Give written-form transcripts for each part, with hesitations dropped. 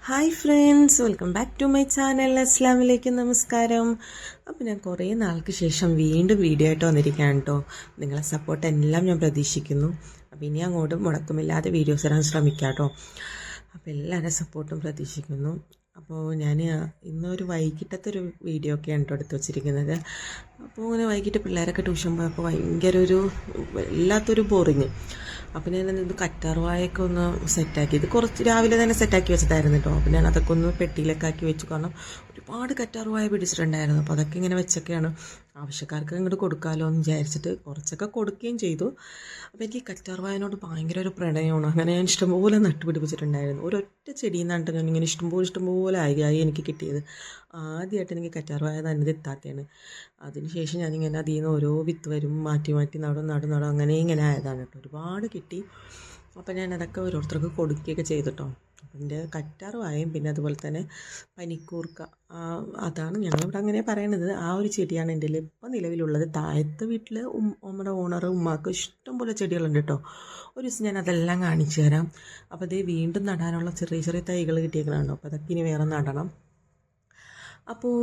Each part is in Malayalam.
Hi friends, welcome back to my channel. അസ്സലാമു അലൈക്കും, നമസ്കാരം. അപ്പോൾ ഞാൻ കുറേ നാൾക്ക് ശേഷം വീണ്ടും വീഡിയോ ആയിട്ട് വന്നിരിക്കുകയാണ് കേട്ടോ. നിങ്ങളെ സപ്പോർട്ട് എല്ലാം ഞാൻ പ്രതീക്ഷിക്കുന്നു. അപ്പോൾ ഇനി അങ്ങോട്ട് മുടക്കമില്ലാതെ വീഡിയോസ് ഇടാൻ ശ്രമിക്കാം കേട്ടോ. അപ്പോൾ എല്ലാവരുടെ സപ്പോർട്ടും പ്രതീക്ഷിക്കുന്നു. അപ്പോൾ ഞാൻ ഇന്നൊരു വൈകിട്ടത്തെ വീഡിയോ ഒക്കെയാണ് കേട്ടോ എടുത്ത് വെച്ചിരിക്കുന്നത്. അപ്പോൾ ഇങ്ങനെ വൈകിട്ട് പിള്ളേരൊക്കെ ട്യൂഷൻ പോയപ്പോൾ ഭയങ്കര വല്ലാത്തൊരു ബോറിങ്. അപ്പോൾ ഞാനത് കറ്റാർവായൊക്കെ ഒന്ന് സെറ്റാക്കി, ഇത് കുറച്ച് രാവിലെ തന്നെ സെറ്റാക്കി വെച്ചതായിരുന്നു കേട്ടോ. അപ്പോൾ ഞാൻ അതൊക്കെ ഒന്ന് പെട്ടിയിലൊക്കെ ആക്കി വെച്ചു, കാരണം ഒരുപാട് കറ്റാർവായ പിടിച്ചിട്ടുണ്ടായിരുന്നു. അപ്പോൾ അതൊക്കെ ഇങ്ങനെ വെച്ചൊക്കെയാണ് ആവശ്യക്കാർക്ക് ഇങ്ങോട്ട് കൊടുക്കാമല്ലോ എന്ന് വിചാരിച്ചിട്ട് കുറച്ചൊക്കെ കൊടുക്കുകയും ചെയ്തു. അപ്പോൾ എനിക്ക് കറ്റാർവായനോട് ഭയങ്കര ഒരു പ്രണയമാണ്. അങ്ങനെ ഞാൻ ഇഷ്ടംപോലെ നട്ടുപിടിപ്പിച്ചിട്ടുണ്ടായിരുന്നു. ഒരൊറ്റ ചെടിയിൽ നിന്നാണ് ഞാനിങ്ങനെ ഇഷ്ടംപോലെ ആയി എനിക്ക് കിട്ടിയത്. ആദ്യമായിട്ട് എനിക്ക് കറ്റാർവായ തന്നെ എത്താത്തതാണ്. അതിനുശേഷം ഞാനിങ്ങനെ അതിൽ നിന്ന് ഓരോ വിത്ത് വരും മാറ്റി നടും അങ്ങനെ ഇങ്ങനെ ആയതാണ് കേട്ടോ. ഒരുപാട് കിട്ടി. അപ്പോൾ ഞാൻ അതൊക്കെ ഓരോരുത്തർക്ക് കൊടുക്കുകയൊക്കെ ചെയ്തിട്ടോ. അപ്പം എൻ്റെ കറ്റാർവായയും പിന്നെ അതുപോലെ തന്നെ പനിക്കൂർക്ക, അതാണ് ഞങ്ങളിവിടെ അങ്ങനെ പറയണത്. ആ ഒരു ചെടിയാണ് എൻ്റെ ഇപ്പം നിലവിലുള്ളത്. താഴത്തെ വീട്ടിൽ നമ്മുടെ ഓണർ ഉമ്മാക്ക് ഇഷ്ടംപോലെ ചെടികളുണ്ട് കേട്ടോ. ഒരു ദിവസം ഞാൻ അതെല്ലാം കാണിച്ചു തരാം. അപ്പോൾ അത് വീണ്ടും നടാനുള്ള ചെറിയ തൈകൾ കിട്ടിയേക്കണുണ്ടോ. അപ്പോൾ അതൊക്കെ ഇനി വേറെ നടണം. അപ്പോൾ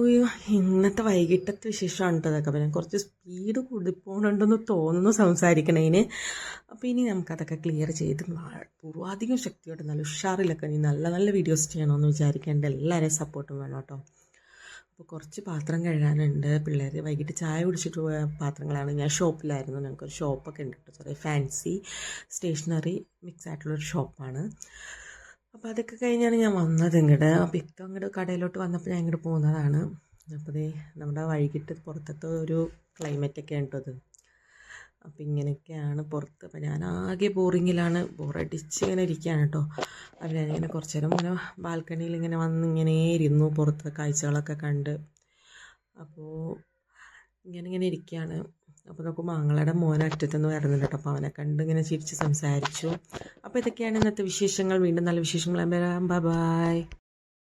ഇന്നത്തെ വൈകിട്ടത്തെ വിശേഷമാണ് കേട്ടോ അതൊക്കെ. അപ്പോൾ ഞാൻ കുറച്ച് സ്പീഡ് കൂടിപ്പോണുണ്ടെന്ന് തോന്നുന്നു സംസാരിക്കണതിന്. അപ്പോൾ ഇനി നമുക്കതൊക്കെ ക്ലിയർ ചെയ്ത് പൂർവാധികം ശക്തിയോടെ നല്ല ഉഷാറിലൊക്കെ ഇനി നല്ല വീഡിയോസ് ചെയ്യണമെന്ന് വിചാരിക്കേണ്ട എല്ലാവരെയും സപ്പോർട്ടും വേണം കേട്ടോ. അപ്പോൾ കുറച്ച് പാത്രം കഴുകാനുണ്ട്. പിള്ളേർ വൈകിട്ട് ചായ കുടിച്ചിട്ട് പോയ പാത്രങ്ങളാണ്. ഞാൻ ഷോപ്പിലായിരുന്നു. ഞങ്ങൾക്കൊരു ഷോപ്പൊക്കെ ഉണ്ട് കേട്ടോ, ചെറിയ ഫാൻസി സ്റ്റേഷനറി മിക്സ് ആയിട്ടുള്ളൊരു ഷോപ്പാണ്. അപ്പോൾ അതൊക്കെ കഴിഞ്ഞാണ് ഞാൻ വന്നത് ഇങ്ങോട്ട്. അപ്പോൾ ഇപ്പം അങ്ങോട്ട് കടയിലോട്ട് വന്നപ്പോൾ ഞാൻ ഇങ്ങോട്ട് പോകുന്നതാണ്. അപ്പോൾ നമ്മുടെ വൈകിട്ട് പുറത്തത്തെ ഒരു ക്ലൈമറ്റൊക്കെ ഉണ്ട് അത്. അപ്പോൾ ഇങ്ങനെയൊക്കെയാണ് പുറത്ത്. അപ്പോൾ ഞാൻ ആകെ ബോറടിച്ച് ഇങ്ങനെ ഇരിക്കുകയാണ് കേട്ടോ. അപ്പോൾ ഞാനിങ്ങനെ കുറച്ച് നേരം ഇങ്ങനെ ബാൽക്കണിയിൽ ഇങ്ങനെ വന്ന് ഇങ്ങനെ ഇരുന്നു, പുറത്തെ കാഴ്ചകളൊക്കെ കണ്ട്. അപ്പോൾ ഇങ്ങനെ ഇരിക്കുകയാണ്. അപ്പോൾ നമുക്ക് മാങ്ങളുടെ മോൻ അറ്റത്തുനിന്ന് വരുന്നുണ്ട് കേട്ടോ. അപ്പോൾ അവനെ കണ്ട് ഇങ്ങനെ ചിരിച്ച് സംസാരിച്ചു. അപ്പോൾ ഇതൊക്കെയാണ് ഇന്നത്തെ വിശേഷങ്ങൾ. വീണ്ടും നല്ല വിശേഷങ്ങൾ വരാം. ബൈ.